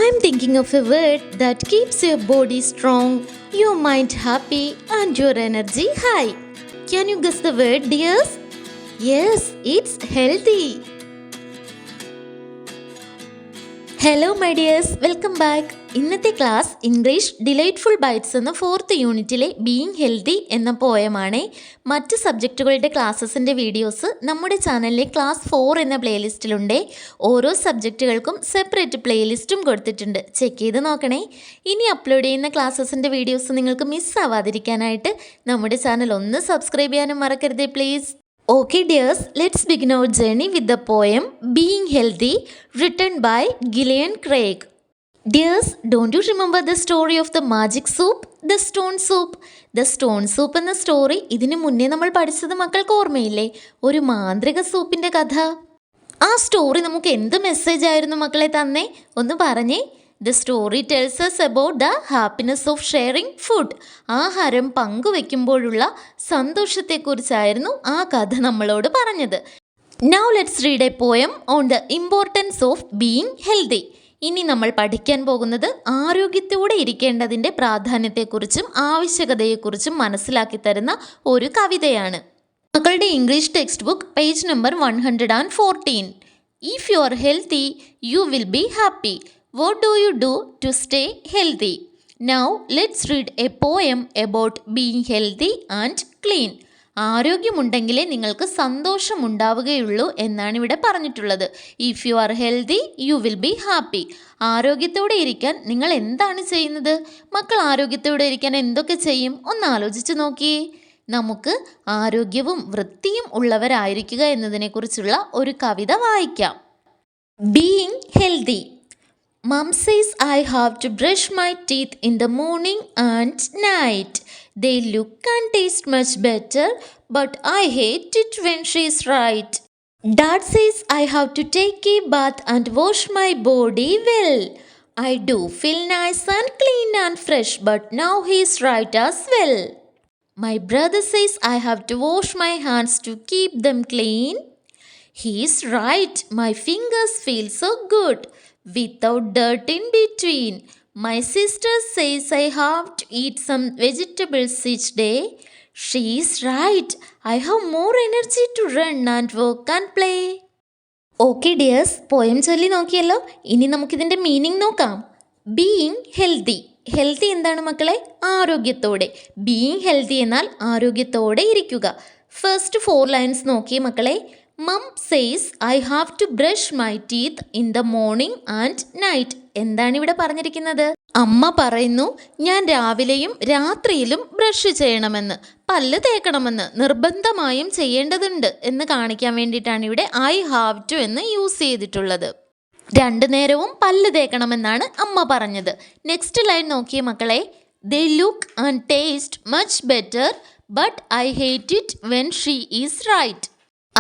I'm thinking of a word that keeps your body strong, your mind happy, and your energy high. Can you guess the word, dears? Yes, it's healthy. Hello my dears, welcome back. ഇന്നത്തെ class English delightful bites എന്ന 4th യൂണിറ്റിലെ being healthy എന്ന പോയമാണ്. മറ്റ് സബ്ജക്റ്റുകളുടെ ക്ലാസ്സസിൻ്റെ videos നമ്മുടെ ചാനലിലെ class 4 എന്ന പ്ലേലിസ്റ്റിലുണ്ട്. ഓരോ സബ്ജക്റ്റുകൾക്കും separate പ്ലേലിസ്റ്റും കൊടുത്തിട്ടുണ്ട്, ചെക്ക് ചെയ്ത് നോക്കണേ. ഇനി അപ്ലോഡ് ചെയ്യുന്ന ക്ലാസ്സസിൻ്റെ വീഡിയോസ് നിങ്ങൾക്ക് മിസ്സാവാതിരിക്കാനായിട്ട് നമ്മുടെ ചാനൽ ഒന്ന് സബ്സ്ക്രൈബ് ചെയ്യാനും മറക്കരുത് please. Okay dears, let's begin our journey with the poem Being Healthy, written by Gillian Craig. Dears, don't you remember the story of the magic soup, the stone soup? The stone soup എന്ന story ഇതിനു മുന്നേ നമ്മൾ പഠിച്ചത് മക്കൾക്ക് ഓർമ്മയില്ലേ? ഒരു മാന്ത്രിക സൂപ്പിൻ്റെ കഥ. ആ സ്റ്റോറി നമുക്ക് എന്ത് മെസ്സേജ് ആയിരുന്നു മക്കളെ തന്നേ? ഒന്ന് പറഞ്ഞേ. The story tells us about the happiness of sharing food. ആഹാരം പങ്കുവെക്കുമ്പോഴുള്ള സന്തോഷത്തെക്കുറിച്ചായിരുന്നു ആ കഥ നമ്മളോട് പറഞ്ഞത്. Now let's read a poem on the importance of being healthy. ഇനി നമ്മൾ പഠിക്കാൻ പോകുന്നത് ആരോഗ്യത്തോടെ ഇരിക്കേണ്ടതിൻ്റെ പ്രാധാന്യത്തെക്കുറിച്ചും ആവശ്യകതയെക്കുറിച്ചും മനസ്സിലാക്കി തരുന്ന ഒരു കവിതയാണ്. മക്കളുടെ English text book page number 114. If you are healthy, you will be happy. What do you do to stay healthy? Now let's read a poem about being healthy and clean. ആരോഗ്യമുണ്ടെങ്കിലേ നിങ്ങൾക്ക് സന്തോഷമുണ്ടാവുകയുള്ളൂ എന്നാണ് ഇവിടെ പറഞ്ഞിട്ടുള്ളത്. If you are healthy you will be happy. ആരോഗ്യത്തോടെ ഇരിക്കാൻ നിങ്ങൾ എന്താണ് ചെയ്യുന്നത്? മക്കൾ ആരോഗ്യത്തോടെ ഇരിക്കാൻ എന്തൊക്കെ ചെയ്യും? ഒന്ന് ആലോചിച്ച് നോക്കിയേ. നമുക്ക് ആരോഗ്യവും വൃത്തിയും ഉള്ളവരായിരിക്കുക എന്നതിനെക്കുറിച്ചുള്ള ഒരു കവിത വായിക്കാം. Being healthy. Mom says I have to brush my teeth in the morning and night. They look and taste much better, but I hate it when she's right. Dad says I have to take a bath and wash my body well. I do feel nice and clean and fresh, but now he's right as well. My brother says I have to wash my hands to keep them clean. He's right, my fingers feel so good without dirt in between. My sister says I have to eat some vegetables each day. She's right. I have more energy to run and work and play. Okay dears, poem ചൊല്ലി നോക്കിയല്ലോ. ഇനി നമുക്കിതിൻ്റെ meaning നോക്കാം. Being healthy. Healthy എന്താണ് മക്കളെ? ആരോഗ്യത്തോടെ. Being healthy എന്നാൽ ആരോഗ്യത്തോടെ ഇരിക്കുക. ഫസ്റ്റ് 4 ലൈൻസ് നോക്കിയേ മക്കളെ. Mom says I have to brush my teeth in the morning and night. എന്താണ് ഇവിടെ പറഞ്ഞിരിക്കുന്നത്? അമ്മ പറയുന്നു ഞാൻ രാവിലെയും രാത്രിയിലും ബ്രഷ് ചെയ്യണമെന്ന്, പല്ല് തേക്കണമെന്ന്, നിർബന്ധമായും ചെയ്യേണ്ടതുണ്ട് എന്ന് കാണിക്കാൻ വേണ്ടിയിട്ടാണ് ഇവിടെ I have to എന്ന് യൂസ് ചെയ്തിട്ടുള്ളത്. 2 നേരവും പല്ല് തേക്കണമെന്നാണ് അമ്മ പറഞ്ഞത്. നെക്സ്റ്റ് ലൈൻ നോക്കിയേ മക്കളെ. They look and taste much better, but I hate it when she is right.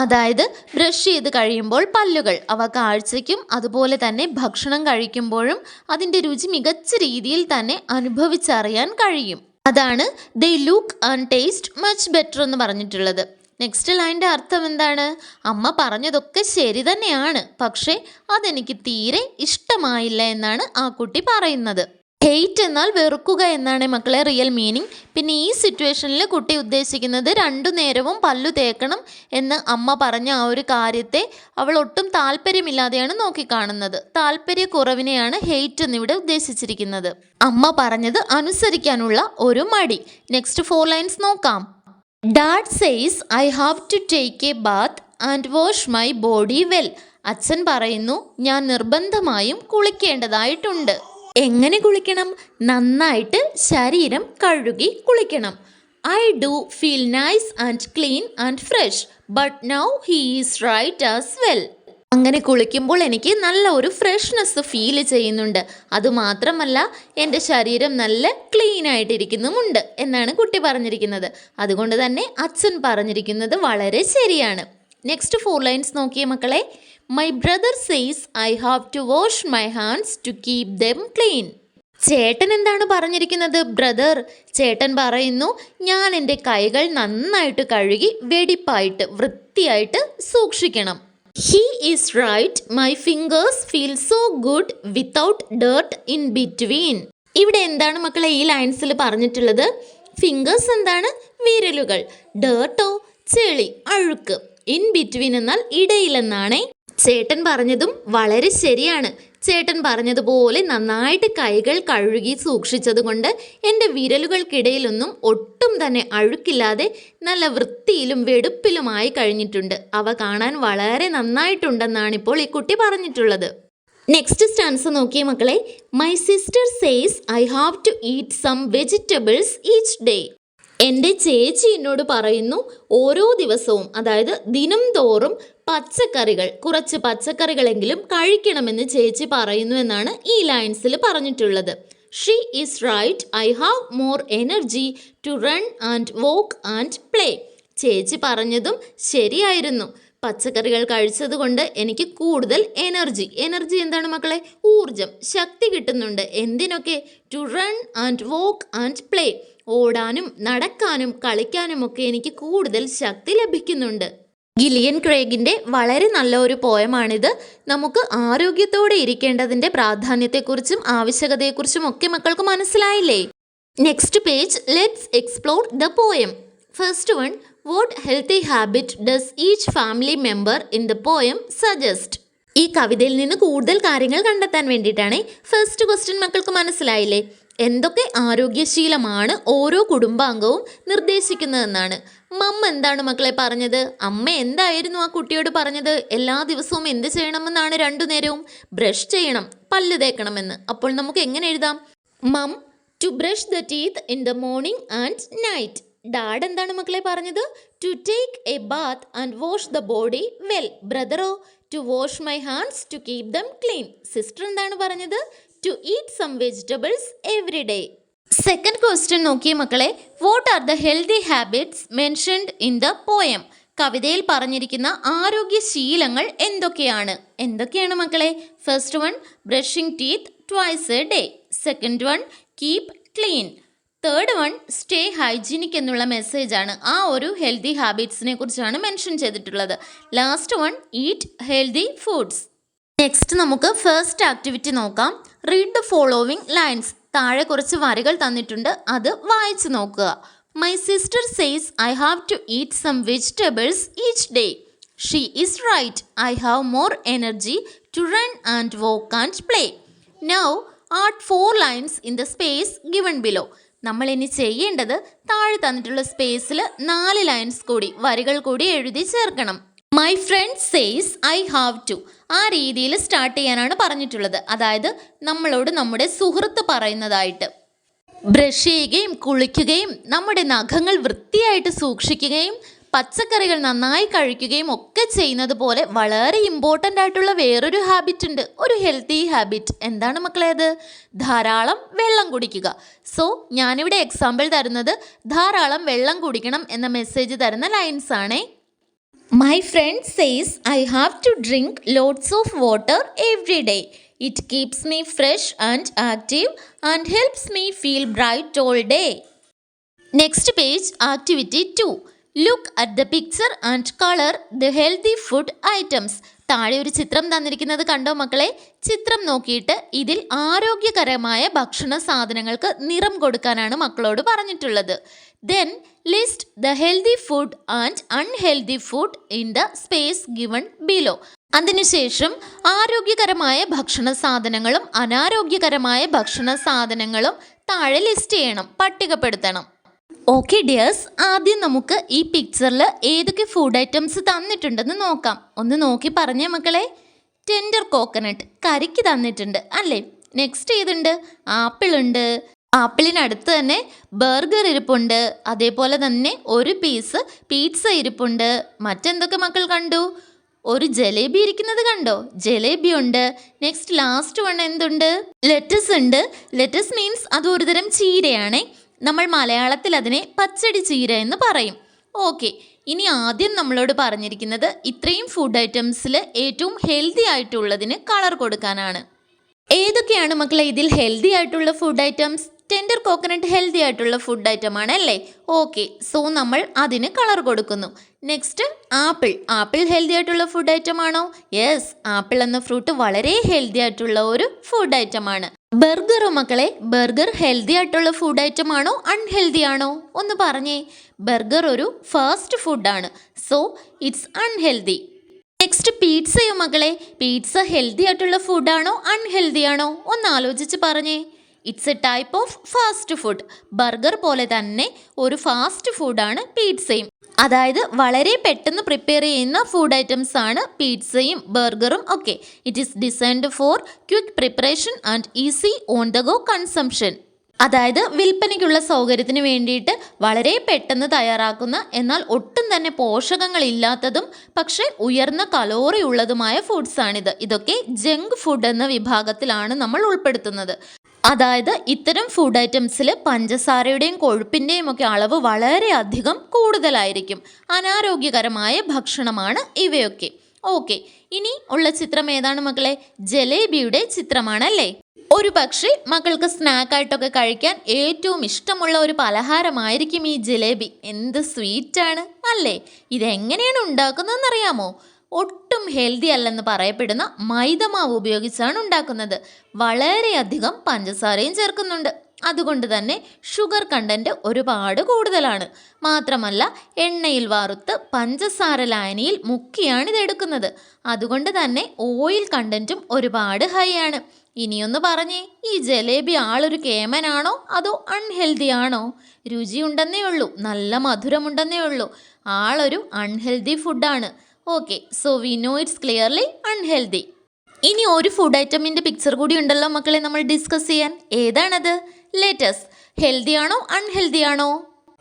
അതായത് ബ്രഷ് ചെയ്ത് കഴിയുമ്പോൾ പല്ലുകൾ അവ കാഴ്ചയ്ക്കും അതുപോലെ തന്നെ ഭക്ഷണം കഴിക്കുമ്പോഴും അതിൻ്റെ രുചി മികച്ച രീതിയിൽ തന്നെ അനുഭവിച്ചറിയാൻ കഴിയും. അതാണ് they look and taste much better എന്ന് പറഞ്ഞിട്ടുള്ളത്. നെക്സ്റ്റ് ലൈൻ്റെ അർത്ഥം എന്താണ്? അമ്മ പറഞ്ഞതൊക്കെ ശരി തന്നെയാണ്, പക്ഷേ അതെനിക്ക് തീരെ ഇഷ്ടമായില്ല എന്നാണ് ആ കുട്ടി പറയുന്നത്. ഹെയ്റ്റ് എന്നാൽ വെറുക്കുക എന്നാണ് മക്കളെ റിയൽ മീനിങ്. പിന്നെ ഈ സിറ്റുവേഷനിൽ കുട്ടി ഉദ്ദേശിക്കുന്നത് 2 നേരവും പല്ലു തേക്കണം എന്ന് അമ്മ പറഞ്ഞ ആ ഒരു കാര്യത്തെ അവൾ ഒട്ടും താല്പര്യമില്ലാതെയാണ് നോക്കിക്കാണുന്നത്. താല്പര്യക്കുറവിനെയാണ് ഹെയ്റ്റ് എന്നിവിടെ ഉദ്ദേശിച്ചിരിക്കുന്നത്. അമ്മ പറഞ്ഞത് അനുസരിക്കാനുള്ള ഒരു മടി. നെക്സ്റ്റ് 4 ലൈൻസ് നോക്കാം. Dad says I have to take a bath and wash my body well. അച്ഛൻ പറയുന്നു ഞാൻ നിർബന്ധമായും കുളിക്കേണ്ടതായിട്ടുണ്ട്. എങ്ങനെ കുളിക്കണം? നന്നായിട്ട് ശരീരം കഴുകി കുളിക്കണം. I do feel nice and clean and fresh, but now he is right as well. അങ്ങനെ കുളിക്കുമ്പോൾ എനിക്ക് നല്ല ഒരു ഫ്രഷ്നെസ് ഫീൽ ചെയ്യുന്നുണ്ട്. അതുമാത്രമല്ല എൻ്റെ ശരീരം നല്ല ക്ലീൻ ആയിട്ടിരിക്കുന്നുമുണ്ട് എന്നാണ് കുട്ടി പറഞ്ഞിരിക്കുന്നത്. അതുകൊണ്ട് തന്നെ അച്ഛൻ പറഞ്ഞിരിക്കുന്നത് വളരെ ശരിയാണ്. നെക്സ്റ്റ് 4 ലൈൻസ് നോക്കിയേ മക്കളെ. My brother says I have to wash my hands to keep them clean. ചേട്ടൻ എന്താണ് പറഞ്ഞിരിക്കുന്നത്? ബ്രദർ, ചേട്ടൻ പറയുന്നു ഞാൻ എൻ്റെ കൈകൾ നന്നായിട്ട് കഴുകി വെടിപ്പായിട്ട് വൃത്തിയായിട്ട് സൂക്ഷിക്കണം. He is right. My fingers feel so good without dirt in between. ഇവിടെ എന്താണ് മക്കളെ ഈ ലൈൻസിൽ പറഞ്ഞിട്ടുള്ളത്? ഫിംഗേഴ്സ് എന്താണ്? വിരലുകൾ. ഡേർട്ടോ ചെളി, അഴുക്ക്. ഇൻ ബിറ്റ്വീൻ എന്നാൽ ഇടയിലെന്നാണേ. ചേട്ടൻ പറഞ്ഞതും വളരെ ശരിയാണ്. ചേട്ടൻ പറഞ്ഞതുപോലെ നന്നായിട്ട് കൈകൾ കഴുകി സൂക്ഷിച്ചത് കൊണ്ട് എൻ്റെ വിരലുകൾക്കിടയിലൊന്നും ഒട്ടും തന്നെ അഴുക്കില്ലാതെ നല്ല വൃത്തിയിലും വെടുപ്പിലുമായി കഴിഞ്ഞിട്ടുണ്ട്. അവ കാണാൻ വളരെ നന്നായിട്ടുണ്ടെന്നാണ് ഇപ്പോൾ ഈ കുട്ടി പറഞ്ഞിട്ടുള്ളത്. നെക്സ്റ്റ് സ്റ്റാൻസ് നോക്കിയേ മക്കളെ. My sister says I have to eat some vegetables each day. എൻ്റെ ചേച്ചി എന്നോട് പറയുന്നു ഓരോ ദിവസവും, അതായത് ദിനം തോറും കുറച്ച് പച്ചക്കറികളെങ്കിലും കഴിക്കണമെന്ന് ചേച്ചി പറയുന്നു എന്നാണ് ഈ ലൈൻസിൽ പറഞ്ഞിട്ടുള്ളത്. She is right. I have more energy to run and walk and play. ചേച്ചി പറഞ്ഞതും ശരിയായിരുന്നു. പച്ചക്കറികൾ കഴിച്ചതുകൊണ്ട് എനിക്ക് കൂടുതൽ എനർജി എന്താണ് മക്കളെ? ഊർജം, ശക്തി കിട്ടുന്നുണ്ട്. എന്തിനൊക്കെ? To run and walk and play. ഓടാനും നടക്കാനും കളിക്കാനുമൊക്കെ എനിക്ക് കൂടുതൽ ശക്തി ലഭിക്കുന്നുണ്ട്. ഗിലിയൻ ക്രേഗിൻ്റെ വളരെ നല്ല ഒരു പോയമാണിത്. നമുക്ക് ആരോഗ്യത്തോടെ ഇരിക്കേണ്ടതിൻ്റെ പ്രാധാന്യത്തെക്കുറിച്ചും ആവശ്യകതയെക്കുറിച്ചും ഒക്കെ മക്കൾക്ക് മനസ്സിലായില്ലേ? Next page. Let's explore the poem. First one. What healthy habit does each family member in the poem suggest? ഈ കവിതയിൽ നിന്ന് കൂടുതൽ കാര്യങ്ങൾ കണ്ടെത്താൻ വേണ്ടിയിട്ടാണ്. ഫസ്റ്റ് ക്വസ്റ്റ്യൻ മക്കൾക്ക് മനസ്സിലായില്ലേ? എന്തൊക്കെ ആരോഗ്യശീലമാണ് ഓരോ കുടുംബാംഗവും നിർദ്ദേശിക്കുന്നതെന്നാണ്. മമ്മ എന്താണ് മക്കളെ പറഞ്ഞത്? അമ്മ എന്തായിരുന്നു ആ കുട്ടിയോട് പറഞ്ഞത്? എല്ലാ ദിവസവും എന്ത് ചെയ്യണമെന്നാണ്? രണ്ടു നേരവും ബ്രഷ് ചെയ്യണം, പല്ല് തേക്കണമെന്ന്. അപ്പോൾ നമുക്ക് എങ്ങനെ എഴുതാം? Mum to brush the teeth in the morning and night. Dad എന്താണ് മക്കളെ പറഞ്ഞത്? To take a bath and wash the body well. ബ്രദറോ? To wash my hands to keep them clean. Sister എന്താണ് പറഞ്ഞത്? To eat some vegetables every day. Second question നോക്കിയേ മക്കളെ. What are the healthy habits mentioned in the poem? കവിതയിൽ പറഞ്ഞിരിക്കുന്ന ആരോഗ്യശീലങ്ങൾ എന്തൊക്കെയാണ് മക്കളെ? First one, brushing teeth twice a day. Second one, keep clean. Third one, stay hygienic എന്നുള്ള മെസ്സേജാണ്. ആ ഒരു ഹെൽത്തി ഹാബിറ്റ്സിനെ കുറിച്ചാണ് മെൻഷൻ ചെയ്തിട്ടുള്ളത്. Last one, eat healthy foods. Next നമുക്ക് ഫസ്റ്റ് ആക്ടിവിറ്റി നോക്കാം. Read the following lines. താഴെ കുറച്ച് വരികൾ തന്നിട്ടുണ്ട്, അത് വായിച്ചു നോക്കുക. My sister says I have to eat some vegetables each day. She is right. I have more energy to run and walk and play. Now add 4 lines in the space given below. നമ്മൾ ഇനി ചെയ്യേണ്ടത് താഴെ തന്നിട്ടുള്ള സ്പേസിൽ 4 lines കൂടി, വരികൾ കൂടി എഴുതി ചേർക്കണം. My friend says I have to. ആ രീതിയിൽ സ്റ്റാർട്ട് ചെയ്യാനാണ് പറഞ്ഞിട്ടുള്ളത്. അതായത് നമ്മളോട് നമ്മുടെ സുഹൃത്ത് പറയുന്നതായിട്ട്. ബ്രഷ് ചെയ്യുകയും കുളിക്കുകയും നമ്മുടെ നഖങ്ങൾ വൃത്തിയായിട്ട് സൂക്ഷിക്കുകയും പച്ചക്കറികൾ നന്നായി കഴിക്കുകയും ഒക്കെ ചെയ്യുന്നത് പോലെ വളരെ ഇമ്പോർട്ടൻ്റ് ആയിട്ടുള്ള വേറൊരു ഹാബിറ്റ് ഉണ്ട്, ഒരു ഹെൽത്തി ഹാബിറ്റ്. എന്താണ് മക്കളെ അത്? ധാരാളം വെള്ളം കുടിക്കുക. സോ ഞാനിവിടെ എക്സാമ്പിൾ തരുന്നത് ധാരാളം വെള്ളം കുടിക്കണം എന്ന മെസ്സേജ് തരുന്ന ലൈൻസ് ആണേ. My friend says I have to drink lots of water every day. It keeps me fresh and active and helps me feel bright all day. Next page, activity 2. Look at the picture and color the healthy food items. താഴെ ഒരു ചിത്രം തന്നിരിക്കുന്നത് കണ്ടോ മക്കളെ? ചിത്രം നോക്കിയിട്ട് ഇതിൽ ആരോഗ്യകരമായ ഭക്ഷണ സാധനങ്ങൾക്ക് നിറം കൊടുക്കാനാണ് മക്കളോട് പറഞ്ഞിട്ടുള്ളത്. Then list the healthy food and unhealthy food in the space given below. അതിനുശേഷം ആരോഗ്യകരമായ ഭക്ഷണ സാധനങ്ങളും അനാരോഗ്യകരമായ ഭക്ഷണ സാധനങ്ങളും താഴെ ലിസ്റ്റ് ചെയ്യണം, പട്ടികപ്പെടുത്തണം. ഓക്കെ ഡിയേഴ്സ്, ആദ്യം നമുക്ക് ഈ പിക്ചറിൽ ഏതൊക്കെ ഫുഡ് ഐറ്റംസ് തന്നിട്ടുണ്ടെന്ന് നോക്കാം. ഒന്ന് നോക്കി പറഞ്ഞേ മക്കളെ. ടെൻഡർ കോക്കനട്ട് കറിക്ക് തന്നിട്ടുണ്ട് അല്ലേ. നെക്സ്റ്റ് ഏതുണ്ട്? ആപ്പിളുണ്ട്. ആപ്പിളിനടുത്ത് തന്നെ ബർഗർ ഇരിപ്പുണ്ട്. അതേപോലെ തന്നെ ഒരു പീസ് പീറ്റ്സ ഇരിപ്പുണ്ട്. മറ്റെന്തൊക്കെ മക്കൾ കണ്ടു? ഒരു ജലേബി ഇരിക്കുന്നത് കണ്ടോ? ജലേബി ഉണ്ട്. നെക്സ്റ്റ് ലാസ്റ്റ് വൺ എന്തുണ്ട്? ലെറ്റസ് ഉണ്ട്. ലെറ്റസ് മീൻസ് അത് ഒരുതരം ചീരയാണേ. നമ്മൾ മലയാളത്തിൽ അതിനെ പച്ചടി ചീര എന്ന് പറയും. ഓക്കെ, ഇനി ആദ്യം നമ്മളോട് പറഞ്ഞിരിക്കുന്നത് ഇത്രയും ഫുഡ് ഐറ്റംസിൽ ഏറ്റവും ഹെൽത്തി ആയിട്ടുള്ളതിന് കളർ കൊടുക്കാനാണ്. ഏതൊക്കെയാണ് മക്കളെ ഇതിൽ ഹെൽത്തി ആയിട്ടുള്ള food items? Tender coconut healthy ആയിട്ടുള്ള ഫുഡ് ഐറ്റമാണ് അല്ലേ? ഓക്കെ, സോ നമ്മൾ അതിന് കളർ കൊടുക്കുന്നു. നെക്സ്റ്റ് ആപ്പിൾ ഹെൽത്തി ആയിട്ടുള്ള ഫുഡ് ഐറ്റം ആണോ? യെസ്, ആപ്പിൾ എന്ന ഫ്രൂട്ട് വളരെ ഹെൽത്തി ആയിട്ടുള്ള ഒരു ഫുഡ് ഐറ്റം ആണ്. ബർഗറോ മക്കളെ, ബർഗർ ഹെൽത്തി ആയിട്ടുള്ള ഫുഡ് ഐറ്റം ആണോ അൺഹെൽത്തി ആണോ? ഒന്ന് പറഞ്ഞേ. ബർഗർ ഒരു ഫാസ്റ്റ് ഫുഡാണ്, സോ ഇറ്റ്സ് അൺഹെൽത്തി. നെക്സ്റ്റ് പിസ്സയോ മക്കളെ, പിസ്സ ഹെൽത്തി ആയിട്ടുള്ള ഫുഡാണോ അൺഹെൽത്തി ആണോ? ഒന്ന് ആലോചിച്ച് പറഞ്ഞേ. It's A type of fast food. Burger പോലെ തന്നെ ഒരു ഫാസ്റ്റ് ഫുഡാണ് പിസ്സയും. അതായത് വളരെ പെട്ടെന്ന് പ്രിപ്പയർ ചെയ്യുന്ന ഫുഡ് ഐറ്റംസ് ആണ് പിസ്സയും ബർഗറും ഒക്കെ. It is designed for quick preparation and easy on the go consumption. അതായത് വിൽപ്പനയ്ക്കുള്ള സൗകര്യത്തിന് വേണ്ടിയിട്ട് വളരെ പെട്ടെന്ന് തയ്യാറാക്കുന്ന, എന്നാൽ ഒട്ടും തന്നെ പോഷകങ്ങളില്ലാത്തതും പക്ഷേ ഉയർന്ന കലോറി ഉള്ളതുമായ ഫുഡ്സാണിത്. ഇതൊക്കെ ജങ്ക് ഫുഡ് എന്ന വിഭാഗത്തിലാണ് നമ്മൾ ഉൾപ്പെടുത്തുന്നത്. അതായത് ഇത്തരം ഫുഡ് ഐറ്റംസിൽ പഞ്ചസാരയുടെയും കൊഴുപ്പിൻ്റെയും ഒക്കെ അളവ് വളരെയധികം കൂടുതലായിരിക്കും. അനാരോഗ്യകരമായ ഭക്ഷണമാണ് ഇവയൊക്കെ. ഓക്കെ, ഇനി ഉള്ള ചിത്രം ഏതാണ് മക്കളെ? ജലേബിയുടെ ചിത്രമാണല്ലേ. ഒരു പക്ഷേ മക്കൾക്ക് സ്നാക്കായിട്ടൊക്കെ കഴിക്കാൻ ഏറ്റവും ഇഷ്ടമുള്ള ഒരു പലഹാരമായിരിക്കും ഈ ജലേബി. എന്ത് സ്വീറ്റാണ് അല്ലേ? ഇതെങ്ങനെയാണ് ഉണ്ടാക്കുന്നതെന്നറിയാമോ? ഒട്ടും ഹെൽത്തി അല്ലെന്ന് പറയപ്പെടുന്ന മൈദമാവ് ഉപയോഗിച്ചാണ് ഉണ്ടാക്കുന്നത്. വളരെയധികം പഞ്ചസാരയും ചേർക്കുന്നുണ്ട്. അതുകൊണ്ട് തന്നെ ഷുഗർ കണ്ടൻറ്റ് ഒരുപാട് കൂടുതലാണ്. മാത്രമല്ല എണ്ണയിൽ വറുത്ത് പഞ്ചസാര ലായനിയിൽ മുക്കിയാണ് ഇതെടുക്കുന്നത്. അതുകൊണ്ട് തന്നെ ഓയിൽ കണ്ടൻറ്റും ഒരുപാട് ഹൈ ആണ്. ഇനിയൊന്ന് പറഞ്ഞേ, ഈ ജലേബി ആളൊരു കേമനാണോ അതോ അൺഹെൽത്തി ആണോ? രുചിയുണ്ടെന്നേ ഉള്ളൂ, നല്ല മധുരമുണ്ടെന്നേ ഉള്ളൂ. ആളൊരു അൺഹെൽത്തി ഫുഡാണ്. Okay, so we know it's clearly unhealthy. ഇനി ഒരു ഫുഡ് ഐറ്റമിൻ്റെ പിക്ചർ കൂടി ഉണ്ടല്ലോ മക്കളെ നമ്മൾ ഡിസ്കസ് ചെയ്യാൻ. ഏതാണത്? ലെറ്റസ്. ഹെൽത്തി ആണോ അൺഹെൽത്തി ആണോ?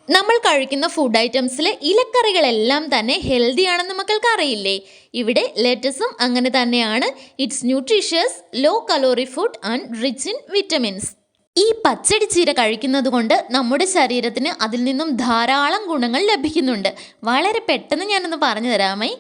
നമ്മൾ കഴിക്കുന്ന ഫുഡ് ഐറ്റംസിലെ ഇലക്കറികളെല്ലാം തന്നെ ഹെൽത്തി ആണെന്ന് മക്കൾക്ക് അറിയില്ലേ? ഇവിടെ ലെറ്റസും അങ്ങനെ തന്നെയാണ്. It's nutritious, low calorie food and rich in vitamins. ഈ പച്ചടി ചീര കഴിക്കുന്നത് കൊണ്ട് നമ്മുടെ ശരീരത്തിന് അതിൽ നിന്നും ധാരാളം ഗുണങ്ങൾ ലഭിക്കുന്നുണ്ട്. വളരെ പെട്ടെന്ന് ഞാനൊന്ന് പറഞ്ഞു തരാമേ.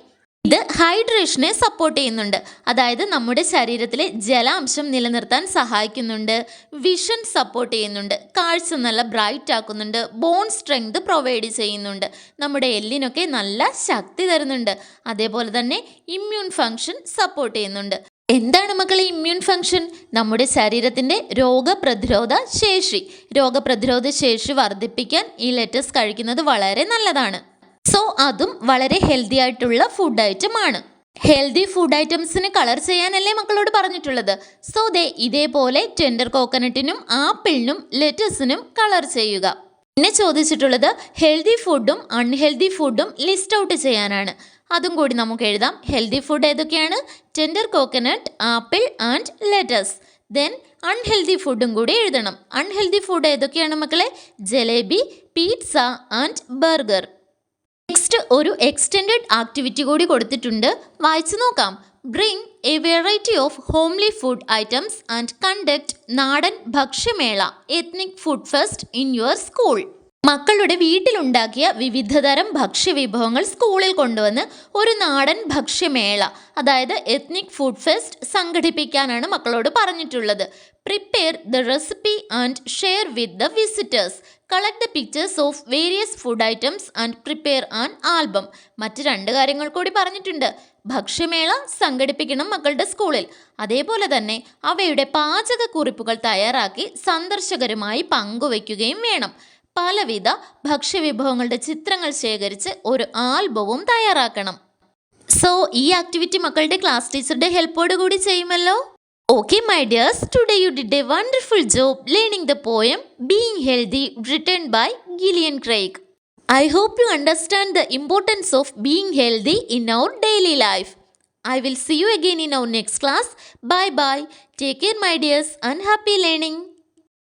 ഇത് ഹൈഡ്രേഷനെ സപ്പോർട്ട് ചെയ്യുന്നുണ്ട്. അതായത് നമ്മുടെ ശരീരത്തിലെ ജലാംശം നിലനിർത്താൻ സഹായിക്കുന്നുണ്ട്. വിഷൻ സപ്പോർട്ട് ചെയ്യുന്നുണ്ട്. കാഴ്ച നല്ല ബ്രൈറ്റ് ആക്കുന്നുണ്ട്. ബോൺ സ്ട്രെങ്ത് പ്രൊവൈഡ് ചെയ്യുന്നുണ്ട്. നമ്മുടെ എല്ലിനൊക്കെ നല്ല ശക്തി തരുന്നുണ്ട്. അതേപോലെ തന്നെ ഇമ്മ്യൂൺ ഫങ്ഷൻ സപ്പോർട്ട് ചെയ്യുന്നുണ്ട്. എന്താണ് മക്കളെ ഇമ്മ്യൂൺ ഫങ്ഷൻ? നമ്മുടെ ശരീരത്തിൻ്റെ രോഗപ്രതിരോധ ശേഷി വർദ്ധിപ്പിക്കാൻ ഈ ലെറ്റസ് കഴിക്കുന്നത് വളരെ നല്ലതാണ്. സോ അതും വളരെ ഹെൽത്തി ആയിട്ടുള്ള ഫുഡ് ഐറ്റം ആണ്. ഹെൽത്തി ഫുഡ് ഐറ്റംസിന് കളർ ചെയ്യാനല്ലേ മക്കളോട് പറഞ്ഞിട്ടുള്ളത്? സോ ഇതേപോലെ ടെൻഡർ കോക്കനട്ടിനും ആപ്പിളിനും ലെറ്റസിനും കളർ ചെയ്യുക. പിന്നെ ചോദിച്ചിട്ടുള്ളത് ഹെൽത്തി ഫുഡും അൺഹെൽത്തി ഫുഡും ലിസ്റ്റ് ഔട്ട് ചെയ്യാനാണ്. അതും കൂടി നമുക്ക് എഴുതാം. ഹെൽത്തി ഫുഡ് ഏതൊക്കെയാണ്? Tender coconut, apple and lettuce. Then unhealthy ഫുഡും കൂടി എഴുതണം. അൺഹെൽത്തി ഫുഡ് ഏതൊക്കെയാണ് മക്കളെ? Jalebi, pizza and burger. Next ഒരു എക്സ്റ്റെൻഡഡ് ആക്ടിവിറ്റി കൂടി കൊടുത്തിട്ടുണ്ട്, വായിച്ചു നോക്കാം. Bring a variety of homely food items and conduct നാടൻ ഭക്ഷ്യമേള ethnic food fest in your school. മക്കളുടെ വീട്ടിലുണ്ടാക്കിയ വിവിധതരം ഭക്ഷ്യവിഭവങ്ങൾ സ്കൂളിൽ കൊണ്ടുവന്ന് ഒരു നാടൻ ഭക്ഷ്യമേള, അതായത് എത്നിക് ഫുഡ് ഫെസ്റ്റ് സംഘടിപ്പിക്കാനാണ് മക്കളോട് പറഞ്ഞിട്ടുള്ളത്. Prepare the recipe and share with the visitors. Collect the pictures of various food items and prepare an album. മറ്റ് 2 കാര്യങ്ങൾ കൂടി പറഞ്ഞിട്ടുണ്ട്. ഭക്ഷ്യമേള സംഘടിപ്പിക്കണം മക്കളുടെ സ്കൂളിൽ. അതേപോലെ തന്നെ അവയുടെ പാചകക്കുറിപ്പുകൾ തയ്യാറാക്കി സന്ദർശകരുമായി പങ്കുവയ്ക്കുകയും വേണം. പലവിധ ഭക്ഷ്യവിഭവങ്ങളുടെ ചിത്രങ്ങൾ ശേഖരിച്ച് ഒരു ആൽബവും തയ്യാറാക്കണം. സോ ഈ ആക്ടിവിറ്റി മക്കളുടെ ക്ലാസ് ടീച്ചറുടെ ഹെൽപ്പോട് കൂടി ചെയ്യുമല്ലോ. Okay my dears, today you did a wonderful job learning the poem Being Healthy written by Gillian Craig. I hope you understand the importance of being healthy in our daily life. I will see you again in our next class. Bye bye. Take care my dears and happy learning.